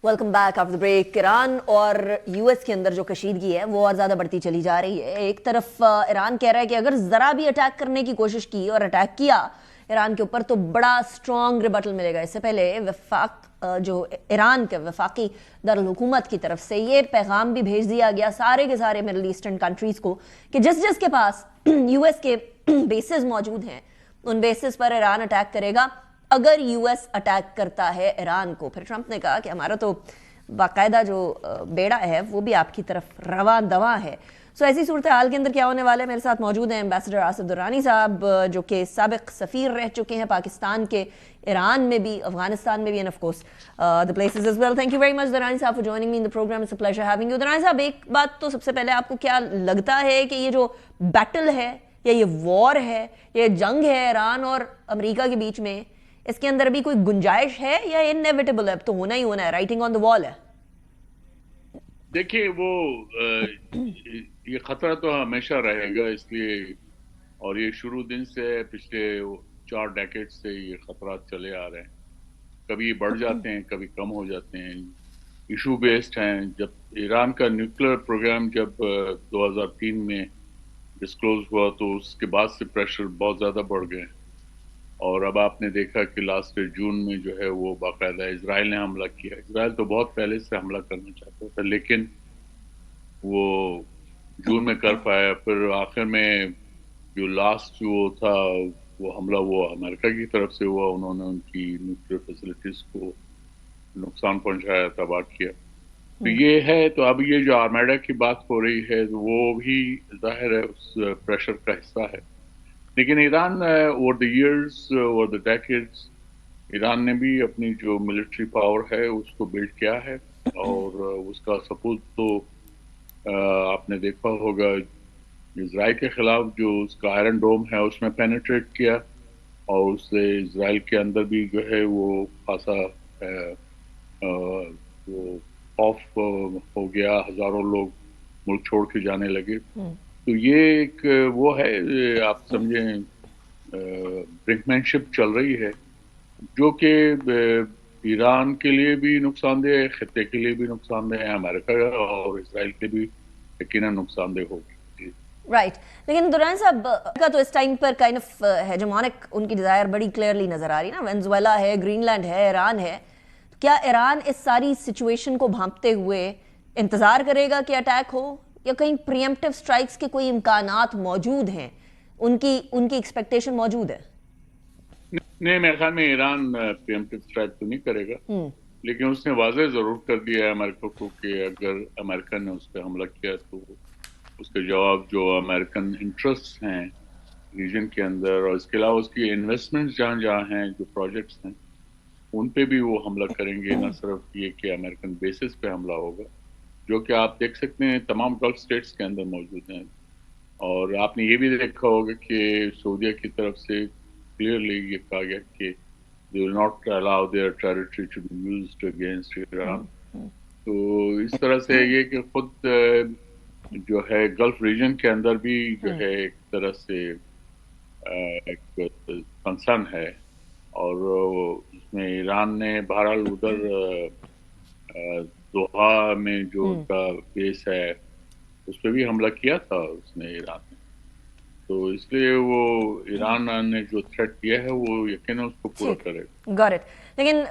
Welcome back after the break. Iran और US के अंदर जो कशीदगी है वो और ज़्यादा बढ़ती चली जा रही है। एक तरफ ईरान कह रहा है कि अगर ज़रा भी अटैक करने की कोशिश की और अटैक किया ईरान के ऊपर तो बड़ा स्ट्रॉन्ग रिबटल मिलेगा। इससे पहले वफाक जो ईरान के वफाकी दारुल हुकूमत की तरफ से ये पैगाम भी भेज दिया गया सारे के सारे मिडल ईस्टर्न कंट्रीज़ को कि जिस जिस के पास यूएस के बेसिस मौजूद हैं उन बेसिस पर ईरान अटैक करेगा अगर यूएस अटैक करता है ईरान को। फिर ट्रंप ने कहा कि हमारा तो बाकायदा जो बेड़ा है वो भी आपकी तरफ रवा दवा है। सो ऐसी सूरत हाल के अंदर क्या होने वाला है, मेरे साथ मौजूद हैं एम्बेसडर आसिफ दुर्रानी साहब जो कि साबिक सफ़ीर रह चुके हैं पाकिस्तान के ईरान में भी, अफगानिस्तान में भी, and of course the places as well. Thank you very much Durrani साहब for joining me in the programme. It's a pleasure having you. Durrani साहब, एक बात तो सबसे पहले, आपको क्या लगता है कि ये जो बैटल है या ये वॉर है, ये जंग है ईरान और अमेरिका के बीच में, इसके अंदर अभी कोई गुंजाइश है या इनएविटेबल है, अब तो होना ही होना है, राइटिंग ऑन द वॉल है? देखिए, ये खतरा तो हमेशा रहेगा, इसलिए, और ये शुरू दिन से पिछले 4 डेकेड से ये खतरा चले आ रहे हैं। कभी बढ़ जाते हैं, कभी कम हो जाते हैं, इशू बेस्ड हैं। जब ईरान का न्यूक्लियर प्रोग्राम जब 2003 में डिस्क्लोज हुआ तो उसके बाद से प्रेशर बहुत ज़्यादा बढ़ गए, और अब आपने देखा कि लास्ट जून में जो है वो बाकायदा इजराइल ने हमला किया। इजराइल तो बहुत पहले से हमला करना चाहता था, लेकिन वो जून में कर पाया। फिर आखिर में जो लास्ट जो था वो हमला वो अमेरिका की तरफ से हुआ, उन्होंने उनकी न्यूक्लियर फैसिलिटीज को नुकसान पहुंचाया, तबाह किया। तो ये है। तो अब ये जो आर्मेडा की बात हो रही है वो भी जाहिर है उस प्रेशर का हिस्सा है। लेकिन Iran over the years, over the decades, Iran ने भी अपनी जो मिलिट्री पावर है उसको बिल्ड किया है, और उसका सपोर्ट तो आपने देखा होगा इजराइल के खिलाफ जो उसका आयरन डोम है उसमें पेनिट्रेट किया, और उससे इजराइल के अंदर भी जो है वो खासा वो ऑफ हो गया, हजारों लोग मुल्क छोड़ के जाने लगे। तो ये एक वो है, आप समझें, ब्रिंकमैनशिप चल रही है, जो कि ईरान के लिए भी नुकसानदेह है, खित्ते के लिए भी नुकसानदेह है, अमेरिका और इसराइल के भी यकीनन नुकसानदेह होगी। राइट लेकिन दुर्रानी साहब का तो इस टाइम पर काइंड ऑफ हेजेमोनिक उनकी डिजायर बड़ी क्लियरली नजर आ रही है ना। वेनेजुएला है, ग्रीनलैंड है, ईरान है। तो क्या ईरान इस सारी सिचुएशन को भांपते हुए इंतजार करेगा कि अटैक हो, या कहीं प्रीएम्प्टिव स्ट्राइक्स के कोई इम्कानात मौजूद हैं, उनकी एक्सपेक्टेशन मौजूद है? नहीं, मेरे ख्याल में ईरान प्रीएम्प्टिव स्ट्राइक तो नहीं करेगा, लेकिन उसने वाज़ेह जरूर कर दिया है अमेरिका को कि अगर अमेरिका ने उस पर हमला किया तो उसके जवाब जो अमेरिकन इंटरेस्ट हैं रीजन के अंदर, और इसके अलावा उसकी इन्वेस्टमेंट्स जहाँ जहाँ हैं, जो प्रोजेक्ट्स हैं, उन पे भी वो हमला करेंगे। न सिर्फ ये कि अमेरिकन बेसिस पे हमला होगा, जो कि आप देख सकते हैं तमाम गल्फ स्टेट्स के अंदर मौजूद हैं। और आपने ये भी देखा होगा कि सऊदीया की तरफ से क्लियरली ये कहा गया कि they will not allow their territory to be used against Iran। तो इस तरह से ये कि खुद जो है गल्फ रीजन के अंदर भी जो है एक तरह से एक कंसर्न है, और इसमें ईरान ने बहरहाल उधर दोहा में जो उनका बेस है उस पर भी हमला किया था उसने, ईरान ने। तो इसलिए वो ईरान ने जो थ्रेट किया है वो यकीनन उसको पूरा करेगा। Got it. लेकिन